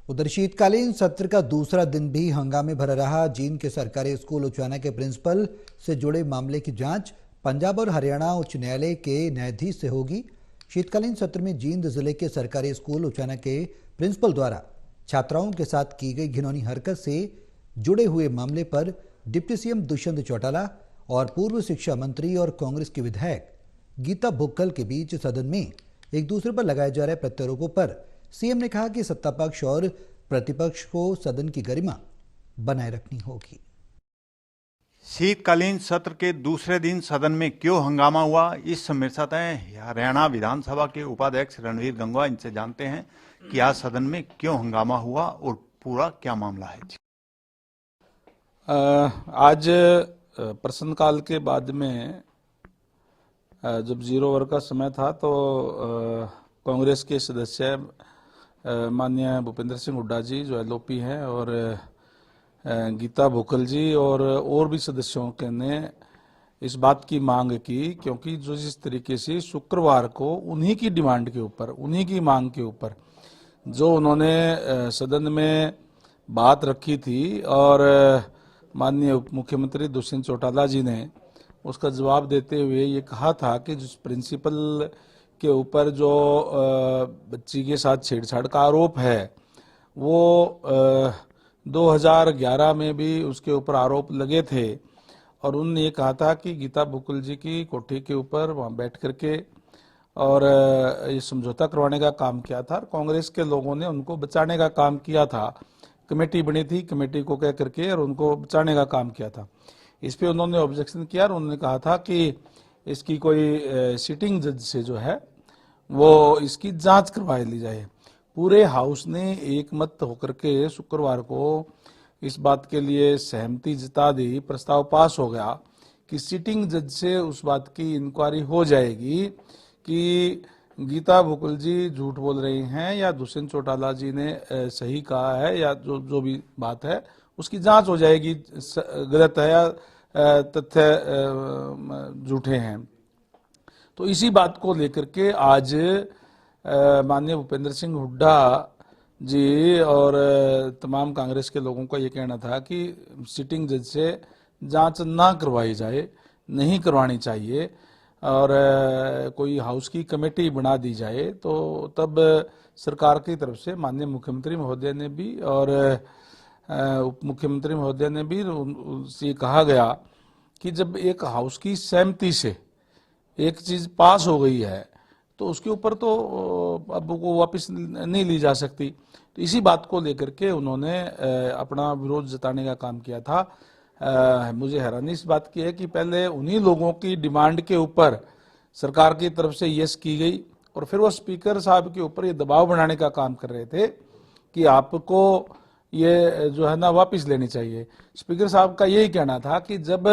उधर शीतकालीन सत्र का दूसरा दिन भी हंगामे भरा रहा। जींद के सरकारी स्कूल उचाना के प्रिंसिपल से जुड़े मामले की जांच पंजाब और हरियाणा उच्च न्यायालय के न्यायाधीश से होगी। शीतकालीन सत्र में जींद जिले के सरकारी स्कूल उचाना के प्रिंसिपल द्वारा छात्राओं के साथ की गई घिनौनी हरकत से जुड़े हुए मामले पर डिप्टी सीएम दुष्यंत चौटाला और पूर्व शिक्षा मंत्री और कांग्रेस के विधायक गीता भुक्कल के बीच सदन में एक दूसरे पर लगाए जा रहे प्रत्यारोपों पर सीएम ने कहा कि सत्ता पक्ष और प्रतिपक्ष को सदन की गरिमा बनाए रखनी होगी। शीतकालीन सत्र के दूसरे दिन सदन में क्यों हंगामा हुआ, इस मेरे साथ हैं हरियाणा विधानसभा के उपाध्यक्ष रणवीर गंगवा। इनसे जानते हैं कि आज सदन में क्यों हंगामा हुआ और पूरा क्या मामला है। आज प्रश्नकाल के बाद में जब 0 ओवर का समय था तो कांग्रेस के सदस्य माननीय भूपेंद्र सिंह हुड्डा जी जो एलओपी हैं और गीता भुक्कल जी और भी सदस्यों के ने इस बात की मांग की, क्योंकि जो जिस तरीके से शुक्रवार को उन्हीं की डिमांड के ऊपर, उन्हीं की मांग के ऊपर जो उन्होंने सदन में बात रखी थी और माननीय उप मुख्यमंत्री दुष्यंत चौटाला जी ने उसका जवाब देते हुए ये कहा था कि जिस प्रिंसिपल के ऊपर जो बच्ची के साथ छेड़छाड़ का आरोप है वो 2011 में भी उसके ऊपर आरोप लगे थे और उन्होंने ये कहा था कि गीता भुक्कल जी की कोठी के ऊपर वहाँ बैठ करके और ये समझौता करवाने का काम किया था। कांग्रेस के लोगों ने उनको बचाने का काम किया था, कमेटी बनी थी, कमेटी को कह करके और उनको बचाने का काम किया था। इस पे उन्होंने ऑब्जेक्शन किया और उन्होंने कहा था कि इसकी कोई सिटिंग जज से जो है वो इसकी जांच करवा ली जाए। पूरे हाउस ने एक मत होकर के शुक्रवार को इस बात के लिए सहमति जता दी, प्रस्ताव पास हो गया कि सिटिंग जज से उस बात की इंक्वायरी हो जाएगी कि गीता भुक्कल जी झूठ बोल रही हैं या दुष्यंत चौटाला जी ने सही कहा है या जो भी बात है उसकी जांच हो जाएगी, गलत है या तथ्य झूठे हैं। तो इसी बात को लेकर के आज माननीय भूपेंद्र सिंह हुड्डा जी और तमाम कांग्रेस के लोगों का ये कहना था कि सिटिंग जज से जांच ना करवाई जाए, नहीं करवानी चाहिए और कोई हाउस की कमेटी बना दी जाए। तो तब सरकार की तरफ से माननीय मुख्यमंत्री महोदय ने भी और उप मुख्यमंत्री महोदय ने भी उनसे कहा गया कि जब एक हाउस की सहमति से एक चीज पास हो गई है तो उसके ऊपर तो अब वो वापस नहीं ली जा सकती। तो इसी बात को लेकर के उन्होंने अपना विरोध जताने का काम किया था। मुझे हैरानी इस बात की है कि पहले उन्हीं लोगों की डिमांड के ऊपर सरकार की तरफ से यस की गई और फिर वो स्पीकर साहब के ऊपर ये दबाव बनाने का काम कर रहे थे कि आपको ये जो है ना वापस लेनी चाहिए। स्पीकर साहब का यही कहना था कि जब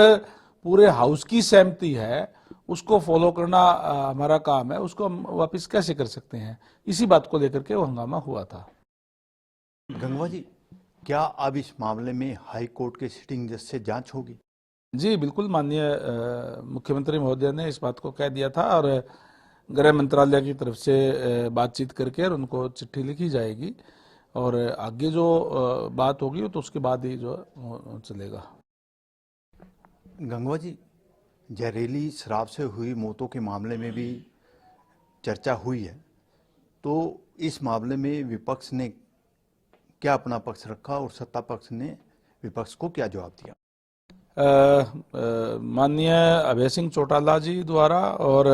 पूरे हाउस की सहमति है उसको फॉलो करना हमारा काम है, उसको हम वापस कैसे कर सकते हैं। इसी बात को लेकर के वो हंगामा हुआ था। गंगवा जी, क्या अब इस मामले में हाई कोर्ट के सिटिंग जज से जांच होगी? जी बिल्कुल, माननीय मुख्यमंत्री महोदय ने इस बात को कह दिया था और गृह मंत्रालय की तरफ से बातचीत करके और उनको चिट्ठी लिखी जाएगी और आगे जो बात होगी तो उसके बाद ही जो चलेगा। गंगवा जी, जहरीली शराब से हुई मौतों के मामले में भी चर्चा हुई है, तो इस मामले में विपक्ष ने क्या अपना पक्ष रखा और सत्ता पक्ष ने विपक्ष को क्या जवाब दिया? माननीय अभय सिंह चौटाला जी द्वारा और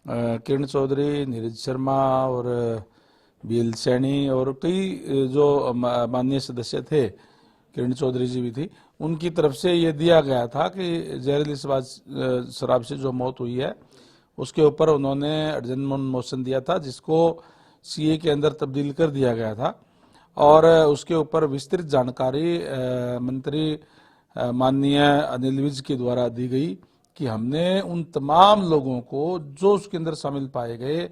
किरण चौधरी, नीरज शर्मा और बीएल सैनी और कई जो माननीय सदस्य थे, किरण चौधरी जी भी थी, उनकी तरफ से ये दिया गया था कि जहरीली शराब से जो मौत हुई है उसके ऊपर उन्होंने एडजमेंट मोशन दिया था जिसको सीए के अंदर तब्दील कर दिया गया था और उसके ऊपर विस्तृत जानकारी मंत्री माननीय अनिल विज के द्वारा दी गई कि हमने उन तमाम लोगों को जो उसके अंदर शामिल पाए गए,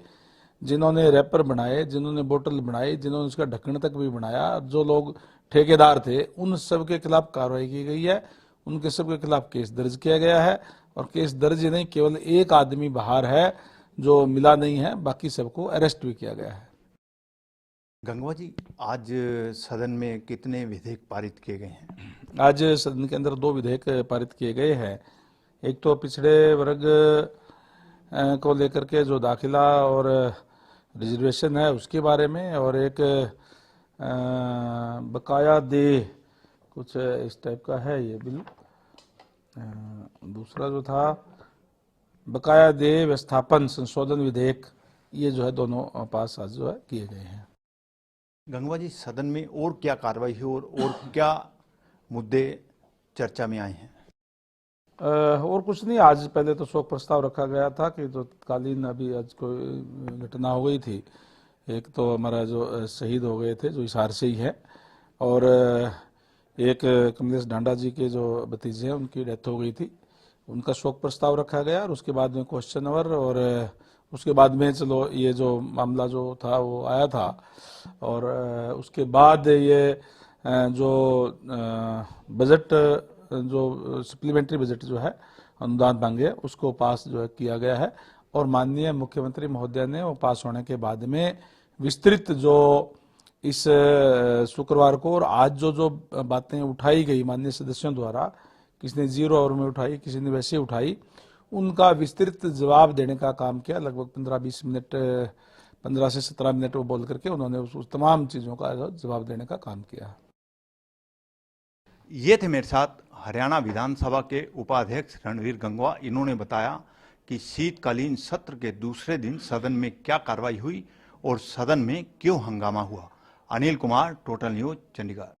जिन्होंने रैपर बनाए, जिन्होंने बोतल बनाई, जिन्होंने उसका ढक्कन तक भी बनाया, जो लोग ठेकेदार थे, उन सब के खिलाफ कार्रवाई की गई है। उनके सब के खिलाफ केस दर्ज किया गया है और केस दर्ज नहीं, केवल एक आदमी बाहर है जो मिला नहीं है, बाकी सबको अरेस्ट भी किया गया है। गंगवा जी, आज सदन में कितने विधेयक पारित किए गए हैं? आज सदन के अंदर 2 विधेयक पारित किए गए हैं। एक तो पिछड़े वर्ग को लेकर के जो दाखिला और रिजर्वेशन है उसके बारे में, और एक बकाया दे कुछ इस टाइप का है ये बिल। दूसरा जो था बकाया दे व्यवस्थापन संशोधन विधेयक, ये जो है दोनों पास आज जो है किए गए हैं। गंगवा जी, सदन में और क्या कार्रवाई हुई और क्या मुद्दे चर्चा में आए हैं? और कुछ नहीं, आज पहले तो शोक प्रस्ताव रखा गया था कि जो तत्कालीन अभी आज कोई घटना हो गई थी। एक तो हमारा जो शहीद हो गए थे जो हिसार से ही है, और एक कमलेश ढांडा जी के जो भतीजे हैं उनकी डेथ हो गई थी, उनका शोक प्रस्ताव रखा गया। और उसके बाद में क्वेश्चन आवर, और उसके बाद में चलो ये जो मामला जो था वो आया था, और उसके बाद ये जो बजट जो सप्लीमेंट्री बजट जो है अनुदान मांगे उसको पास जो है किया गया है। और माननीय मुख्यमंत्री महोदय ने वो पास होने के बाद में विस्तृत जो इस शुक्रवार को और आज जो बातें उठाई गई माननीय सदस्यों द्वारा, किसी ने 0 आवर में उठाई, किसी ने वैसे उठाई, उनका विस्तृत जवाब देने का काम किया। लगभग 15-20 मिनट, 15 से 17 मिनट वो बोल करके उन्होंने उस तमाम चीजों का जवाब देने का काम किया। ये थे मेरे साथ हरियाणा विधानसभा के उपाध्यक्ष रणवीर गंगवा। इन्होंने बताया कि शीतकालीन सत्र के दूसरे दिन सदन में क्या कार्रवाई हुई और सदन में क्यों हंगामा हुआ। Anil Kumar, total news, Chandigarh.